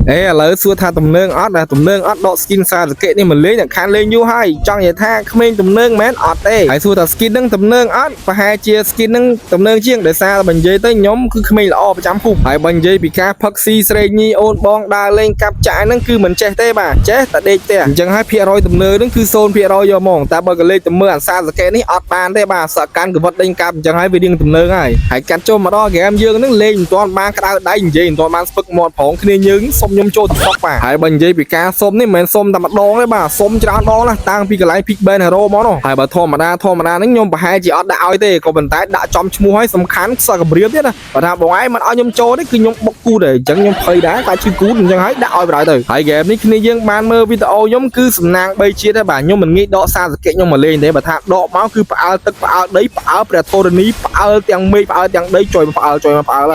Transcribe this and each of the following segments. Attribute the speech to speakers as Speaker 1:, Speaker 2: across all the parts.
Speaker 1: ឥឡូវសួរថាទំនើងអត់ដែរទំនើងអត់ដក skin សាសកេនេះមិនលេងអ្នកខានលេងយូរហើយចង់និយាយថាក្មេងទំនើងមែនអត់ទេហើយសួរថា skin ហ្នឹងទំនើងអត់ប្រហែលជា skin ហ្នឹងទំនើងជាងដោយសារបើនិយាយទៅខ្ញុំគឺក្មេងល្អប្រចាំភូមិហើយបើនិយាយពីការផឹកស៊ីស្រែកញីអូនបងដើរលេងកាប់ចាក់ហ្នឹងគឺមិនចេះទេបាទចេះតែដេកទេអញ្ចឹងហើយភាគរយទំនើងហ្នឹងគឺ0%យកហ្មងតែបើក៏លេខទៅមើលអាសាសកេនេះអត់បានទេបាទសកម្មកវត្តដេញកាប់អញ្ចឹងហើយវារៀងទំនើងហើយកាត់ចូលមកដល់ហ្គេមយើងហ្នឹងលេងមិនទាន់បានក្តៅដៃនិយាយមិនទាន់បានស្ពឹកមាត់ប្រងគ្នាយើងសុំខ្ញុំចូលទៅផឹកបាទហើយបើនិយាយពីការសុំនេះមិនមែនសុំតែម្ដងទេបាទសុំច្រើនដងណាស់តាំងពីកន្លែង Pick Ben Hero មកនោះហើយបើធម្មតាហ្នឹងខ្ញុំប្រហែលជាអត់ដាក់ឲ្យទេក៏ប៉ុន្តែដាក់ចំឈ្មោះឲ្យសំខាន់ខ្សឹកកម្រាមទៀតណាបើថាបងឯងមិនឲ្យខ្ញុំចូលទេគឺខ្ញុំបុកគូដែរអញ្ចឹងខ្ញុំភ័យដែរតែជឿគូអញ្ចឹងហើយដាក់ឲ្យបណ្ដោយទៅហើយហ្គេមនេះគ្នាយើងបានមើលវីដេអូខ្ញុំគឺសំណាង3ជាតិដែរបាទខ្ញុំមិនងាយដកសារសកេខ្ញុំមកលេងទេបើថាដកមកគឺផ្អើលទឹកផ្អើលដីផ្អើលព្រះធរណីផ្អើលទាំងមេឃផ្អើលទាំងដីជួយមកផ្អើល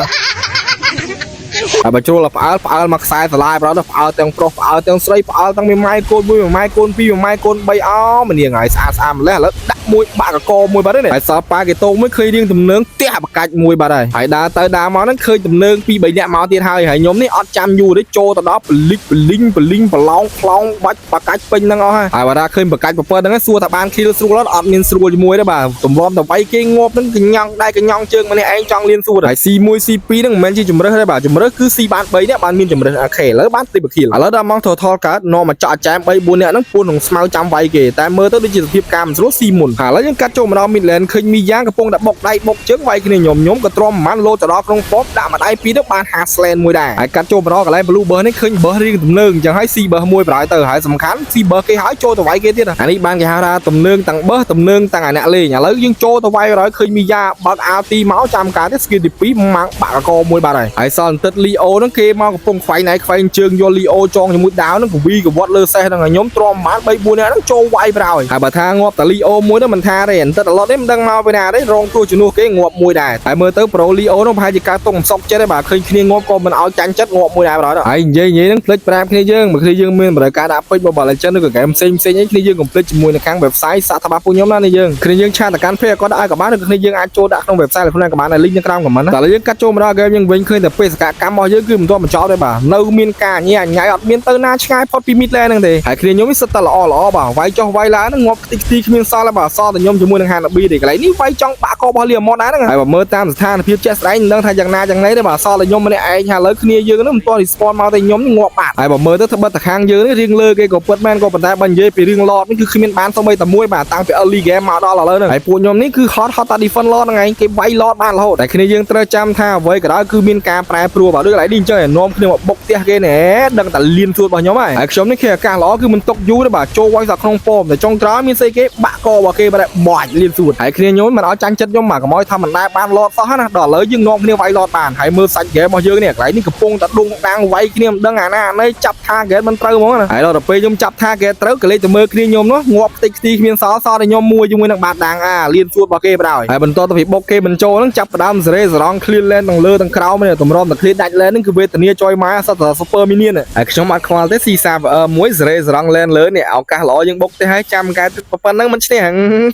Speaker 1: ហើយបើជ្រុលផ្អើលមកខ្សែស្រឡាយប្រហែលផ្អើលទាំងប្រុសផ្អើលទាំងស្រីផ្អើលទាំងមួយម៉ែកូន1មួយម៉ែកូន2មួយម៉ែកូន3អូម្នាងហើយស្អាតម្លេះឥឡូវដាក់មួយបាក់កកមួយបាត់ហើយសល់ប៉ាកេតូមួយឃើញរៀងទំនើងផ្ទះបកាច់មួយបាត់ហើយដើរទៅដើរមកហ្នឹងឃើញទំនើង2 3នាក់មកទៀតហើយខ្ញុំនេះអត់ចាំយូរទេចូលទៅដល់បលិចប្រឡងខ្លងបាច់បកាច់ពេញហ្នឹងអស់ហើយបើថាឃើញបកាច់ប្រពើហ្នឹងសួរថាបាន kill ស្រួលអត់មានស្រួលជាមួយទេបាទទម្រាំទៅវាយគេងាប់ហ្នឹងកញ្ញង់ដៃកញ្ញង់ជើងម្នាក់ឯងចង់លៀនសួរហើយ C1 C2 ហ្នឹងមិនមែនជាជំរើសទេបាទជំរើសគឺ C បាន3នាក់បានមានជំរើសអូខេឥឡូវបានទីបគីលឥឡូវដល់ម៉ោង total កើតនាំមកចោះចែម3 4នាក់ហ្នឹងពួននឹងស្មៅចាំវាយគេតែមើលទៅដូចជាសភាពការមិនស្រួល C មុនហើយឥឡូវយើងកាត់ចូលមកដល់ mid lane ឃើញមីយ៉ាងកំពុងតែបុកដៃបុកជើងវាយគ្នាខ្ញុំក៏ទ្រាំប្រហែលលោទៅដល់ក្នុងពបដាក់មួយដៃពីរទៅបាន50 lane មួយដែរហើយកាត់ចូលមកដល់កន្លែង blue burst នេះឃើញ burst រៀងទំនើងអញ្ចឹងហើយ C burst មួយប្រហែលទៅហើយសំខាន់ C burst គេហើយចូលទៅវាយគេទៀតអានេះបានគេហៅថាទំនើងទាំង burst ទំនើងទាំងអាអ្នកលេងឥឡូវយើងចូលទៅវាយហើយឃើញមីយ៉ាបើក RT មកចាំការទៀត skill ទី2ម៉ាំងបាក់កកមួយបាត់ហើយសល់បន្តិច Leo ហ្នឹងគេមកកំពុងខ្វែងណៃខ្វែងជើងយក Leo ចងជាមួយដាវហ្នឹងកវីកវត្តលើសេះហ្នឹងខ្ញុំទ្រាំប្រហែល3 4នាក់ហ្នឹងចូលវាយប្រហើយហើយបើថាងាប់តា Leo មួយទៅមិនថាទេបន្តិចអឡត់ទេមិនដឹងមកពីណាទេរងគ្រោះជំនួសគេងាប់មួយដែរហើយមើលទៅ Pro Leo ហ្នឹងប្រហែលជាការតុងសំចិត្តទេបាទឃើញគ្នាងាប់ក៏មិនឲ្យចាញ់ចិត្តងាប់មួយដែរប្រហែលហើយនិយាយហ្នឹងភ្លេចប្រាប់គ្នាយើងមកគ្នាយើងមានបរិការដាក់ពេជ្រ Mobile Legends ឬក៏ game ផ្សេងអីគ្នាយើងកុំភ្លេចជាមួយនៅខាង website សាកថាពួកខ្ញុំណានេះយើងគ្នាយើងឆាតកាន់ page ក៏ដាក់ឲ្យក៏បានឬគ្នាយើងអាចចូលដាក់ក្នុង website ខ្លួនក៏បានតែ link នៅក្រោម comment តែយើងកាត់ចូលមកដល់ game យើងវិញឃើញតែបេសកកម្មរបស់យើងគឺមិនទាន់បញ្ចប់ទេបាទនៅមានការញ៉ៃញ៉ៃអត់មានទៅណាឆ្ងាយផុតពី mid lane ហ្នឹងទេហើយគ្នាខ្ញុំនេះសិតតែល្អបាទវាយចុះវាយឡើងហ្នឹងងាប់ខ្ទីគ្មានសល់ទេបាទសល់តែខ្ញុំជាមួយនឹង Hanabi ទេកន្លែងនេះវាយចង់បាក់ករបស់ Liamon ដែរហ្នឹងហើយបើមើលតាមស្ថានភាពជាក់ស្ដែងមិនដឹងថាយ៉ាងណាយ៉ាងណីទេបាទសល់តែខ្ញុំម្នាក់ឯងហើយឥឡូវគ្នាយើងហ្នឹងមិនទាន់ respawn មកតែខ្ញុំនេះងាប់បាត់ហើយបើមើលទៅត្បិតតែខាងយើងនេះរៀងលើគេក៏ពិតមែនក៏ប៉ុន្តែបើនិយាយពីរឿង Lord នេះគឺគ្មានបានសូម្បីតែមួយបាទតាំងពី early game មកដល់ឥឡូវហ្នឹងហើយពួកខ្ញុំនេះគឺ hot តែ defend Lord ហ្នឹងឯងគេវាយ Lord បានរហូតតែគ្នាយើងត្រូវចាំថាអ្វីក៏ដោយគឺមានការប្រែប្រួលបាទដូចកន្លែងនេះអញ្ចឹងនាំគ្នាមកបុកផ្ទះគេណែដឹងតែលៀនសួតរបស់ខ្ញុំហើយខ្ញុំនេះគេអាកាសល្អគឺមិនຕົកយូរទេបាទចូលវាយដល់ក្នុងប៉មតែចុងក្រោយមានស្អីគេបាក់ករបស់គេបាទបាច់លៀនសួតហើយគ្នាខ្ញុំមិនឲ្យចាញ់ចិត្តខ្ញុំបាទកុំឲ្យថាមិនដែរបាន Lord សោះណាដល់ឥឡូវយើងនាំគ្នាវាយ Lord បានហើយមើលសាច់ហ្គេមរបស់យើងនេះកន្លែងនេះកំពុងតែដងដាងវាយគ្នាមិនដឹងអាណាណីចាប់ថាហ្គេមមិនត្រូវហ្មងណាហើយដល់ពេលខ្ញុំចាប់ថាហ្គេមត្រូវក៏លេចទៅមើលគ្នាខ្ញុំនោះងាប់ខ្ទេចខ្ទីគ្មានសល់សល់តែខ្ញុំមួយជាមួយនឹងបាតដាងលៀនសួតរបស់គេបាទហើយបន្តទៅពីបុកគេបញ្ចូលហ្នឹងចាប់ផ្ដើមសេរីសរង clear lane ទាំងលើទាំងក្រោមនេះតម្រាំតែ clear ដាច់ lane ហ្នឹងគឺវេទនាចុយមកសត្វតែ super minion ហើយខ្ញុំអត់ខ្វល់ទេស៊ីសាមួយសេរីសរង lane លើនេះឱកាសល្អយើងបុកទេហើយចាំកែប៉ុណ្្នឹងមិនឈ្នះ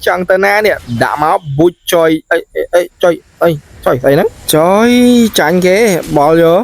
Speaker 1: ចង់ទៅណានេះដាក់មកបុជចុយអីចុយអីចុយស្អីហ្នឹងចុយចាញ់គេបលយក